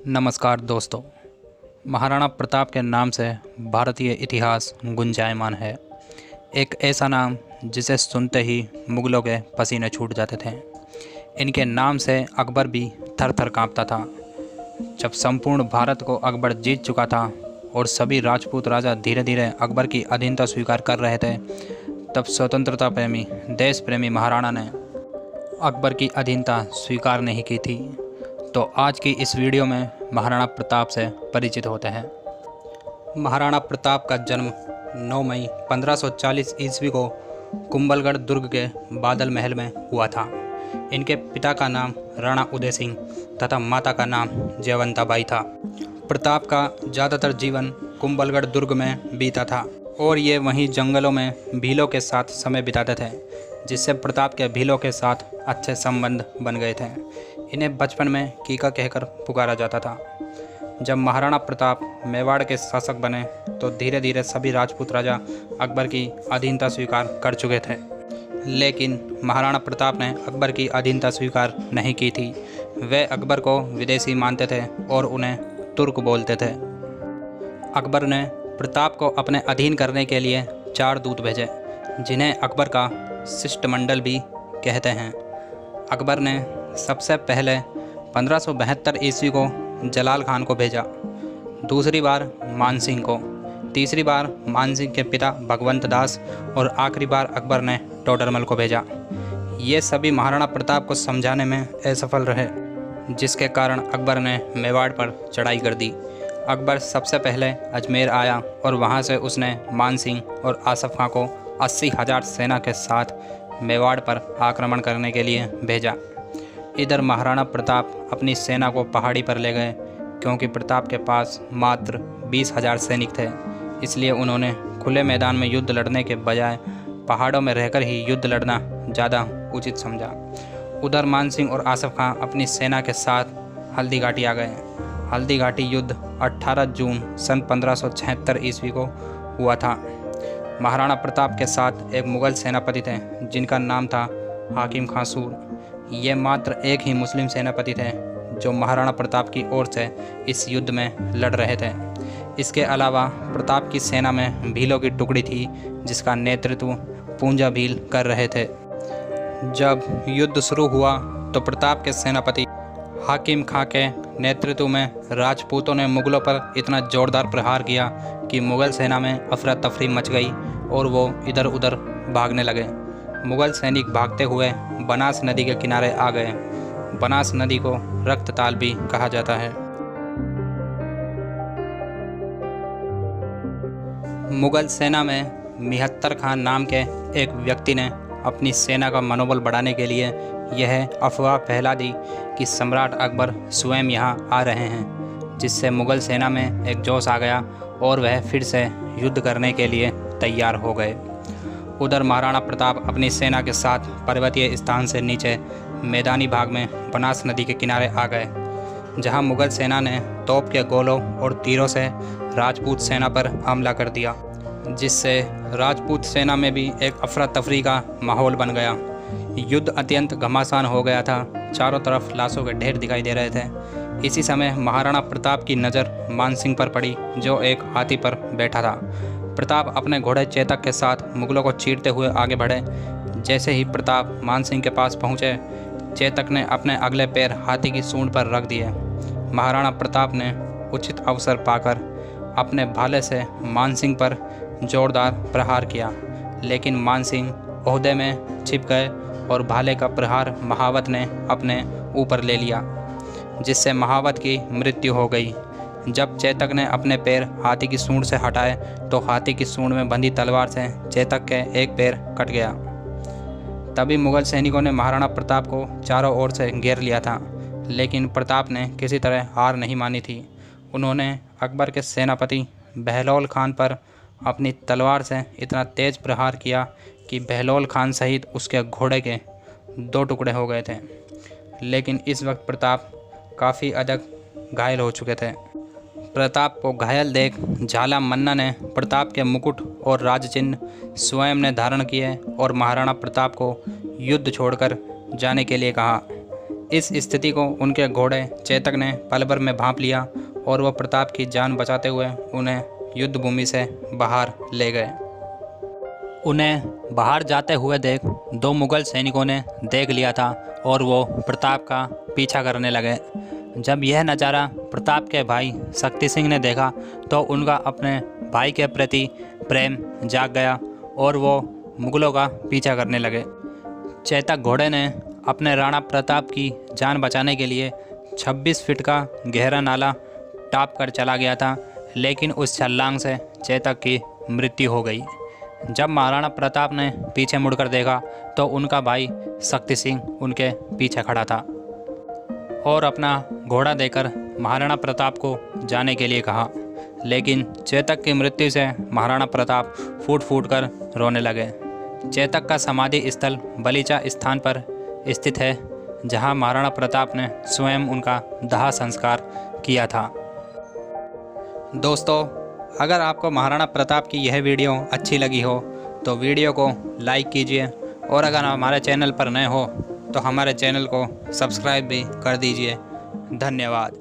नमस्कार दोस्तों। महाराणा प्रताप के नाम से भारतीय इतिहास गुंजायमान है। एक ऐसा नाम जिसे सुनते ही मुगलों के पसीने छूट जाते थे। इनके नाम से अकबर भी थर थर काँपता था। जब संपूर्ण भारत को अकबर जीत चुका था और सभी राजपूत राजा धीरे धीरे अकबर की अधीनता स्वीकार कर रहे थे, तब स्वतंत्रता प्रेमी देश प्रेमी महाराणा ने अकबर की अधीनता स्वीकार नहीं की थी। तो आज की इस वीडियो में महाराणा प्रताप से परिचित होते हैं। महाराणा प्रताप का जन्म 9 मई 1540 ईस्वी को कुंभलगढ़ दुर्ग के बादल महल में हुआ था। इनके पिता का नाम राणा उदय सिंह तथा माता का नाम जयवंताबाई था। प्रताप का ज़्यादातर जीवन कुंभलगढ़ दुर्ग में बीता था और ये वहीं जंगलों में भीलों के साथ समय बिताते थे, जिससे प्रताप के भीलों के साथ अच्छे संबंध बन गए थे। इन्हें बचपन में कीका कहकर पुकारा जाता था। जब महाराणा प्रताप मेवाड़ के शासक बने तो धीरे धीरे सभी राजपूत राजा अकबर की अधीनता स्वीकार कर चुके थे, लेकिन महाराणा प्रताप ने अकबर की अधीनता स्वीकार नहीं की थी। वे अकबर को विदेशी मानते थे और उन्हें तुर्क बोलते थे। अकबर ने प्रताप को अपने अधीन करने के लिए 4 दूत भेजे, जिन्हें अकबर का शिष्टमंडल भी कहते हैं। अकबर ने सबसे पहले 1572 ईस्वी को जलाल खान को भेजा, दूसरी बार मानसिंह को, तीसरी बार मानसिंह के पिता भगवंत दास और आखिरी बार अकबर ने टोडरमल को भेजा। ये सभी महाराणा प्रताप को समझाने में असफल रहे, जिसके कारण अकबर ने मेवाड़ पर चढ़ाई कर दी। अकबर सबसे पहले अजमेर आया और वहाँ से उसने मानसिंह और आसफ खां को 80,000 सेना के साथ मेवाड़ पर आक्रमण करने के लिए भेजा। इधर महाराणा प्रताप अपनी सेना को पहाड़ी पर ले गए, क्योंकि प्रताप के पास मात्र 20,000 सैनिक थे। इसलिए उन्होंने खुले मैदान में युद्ध लड़ने के बजाय पहाड़ों में रहकर ही युद्ध लड़ना ज़्यादा उचित समझा। उधर मानसिंह और आसफ खां अपनी सेना के साथ हल्दी घाटी आ गए। हल्दी घाटी युद्ध 18 जून सन 1576 ईस्वी को हुआ था। महाराणा प्रताप के साथ एक मुग़ल सेनापति थे, जिनका नाम था हाकिम खां सूर। ये मात्र एक ही मुस्लिम सेनापति थे जो महाराणा प्रताप की ओर से इस युद्ध में लड़ रहे थे। इसके अलावा प्रताप की सेना में भीलों की टुकड़ी थी, जिसका नेतृत्व पूंजा भील कर रहे थे। जब युद्ध शुरू हुआ तो प्रताप के सेनापति हाकिम खां के नेतृत्व में राजपूतों ने मुग़लों पर इतना जोरदार प्रहार किया कि मुग़ल सेना में अफरा तफरी मच गई और वो इधर उधर भागने लगे। मुग़ल सैनिक भागते हुए बनास नदी के किनारे आ गए। बनास नदी को रक्तताल भी कहा जाता है। मुग़ल सेना में मिहत्तर खान नाम के एक व्यक्ति ने अपनी सेना का मनोबल बढ़ाने के लिए यह अफवाह फैला दी कि सम्राट अकबर स्वयं यहाँ आ रहे हैं, जिससे मुग़ल सेना में एक जोश आ गया और वह फिर से युद्ध करने के लिए तैयार हो गए। उधर महाराणा प्रताप अपनी सेना के साथ पर्वतीय स्थान से नीचे मैदानी भाग में बनास नदी के किनारे आ गए, जहां मुग़ल सेना ने तोप के गोलों और तीरों से राजपूत सेना पर हमला कर दिया, जिससे राजपूत सेना में भी एक अफरा तफरी का माहौल बन गया। युद्ध अत्यंत घमासान हो गया था। चारों तरफ लाशों के ढेर दिखाई दे रहे थे। इसी समय महाराणा प्रताप की नज़र मानसिंह पर पड़ी, जो एक हाथी पर बैठा था। प्रताप अपने घोड़े चेतक के साथ मुग़लों को चीरते हुए आगे बढ़े। जैसे ही प्रताप मानसिंह के पास पहुँचे, चेतक ने अपने अगले पैर हाथी की सूंड पर रख दिए। महाराणा प्रताप ने उचित अवसर पाकर अपने भाले से मानसिंह पर जोरदार प्रहार किया, लेकिन मानसिंह ओहदे में छिप गए और भाले का प्रहार महावत ने अपने ऊपर ले लिया, जिससे महावत की मृत्यु हो गई। जब चेतक ने अपने पैर हाथी की सूंड से हटाए तो हाथी की सूंड में बंधी तलवार से चेतक के एक पैर कट गया। तभी मुग़ल सैनिकों ने महाराणा प्रताप को चारों ओर से घेर लिया था, लेकिन प्रताप ने किसी तरह हार नहीं मानी थी। उन्होंने अकबर के सेनापति बहलोल खान पर अपनी तलवार से इतना तेज प्रहार किया कि बहलोल खान सहित उसके घोड़े के 2 टुकड़े हो गए थे। लेकिन इस वक्त प्रताप काफ़ी अधिक घायल हो चुके थे। प्रताप को घायल देख झाला मन्ना ने प्रताप के मुकुट और राजचिन्ह स्वयं ने धारण किए और महाराणा प्रताप को युद्ध छोड़कर जाने के लिए कहा। इस स्थिति को उनके घोड़े चेतक ने पल भर में भांप लिया और वह प्रताप की जान बचाते हुए उन्हें युद्ध भूमि से बाहर ले गए। उन्हें बाहर जाते हुए देख 2 मुगल सैनिकों ने देख लिया था और वो प्रताप का पीछा करने लगे। जब यह नज़ारा प्रताप के भाई शक्ति सिंह ने देखा तो उनका अपने भाई के प्रति प्रेम जाग गया और वो मुगलों का पीछा करने लगे। चेतक घोड़े ने अपने राणा प्रताप की जान बचाने के लिए 26 फीट का गहरा नाला टाप कर चला गया था, लेकिन उस छलांग से चेतक की मृत्यु हो गई। जब महाराणा प्रताप ने पीछे मुड़कर देखा तो उनका भाई शक्ति सिंह उनके पीछे खड़ा था और अपना घोड़ा देकर महाराणा प्रताप को जाने के लिए कहा, लेकिन चेतक की मृत्यु से महाराणा प्रताप फूट फूट कर रोने लगे। चेतक का समाधि स्थल बलीचा स्थान पर स्थित है, जहां महाराणा प्रताप ने स्वयं उनका दाह संस्कार किया था। दोस्तों, अगर आपको महाराणा प्रताप की यह वीडियो अच्छी लगी हो तो वीडियो को लाइक कीजिए और अगर हमारे चैनल पर नए हो तो हमारे चैनल को सब्सक्राइब भी कर दीजिए। धन्यवाद।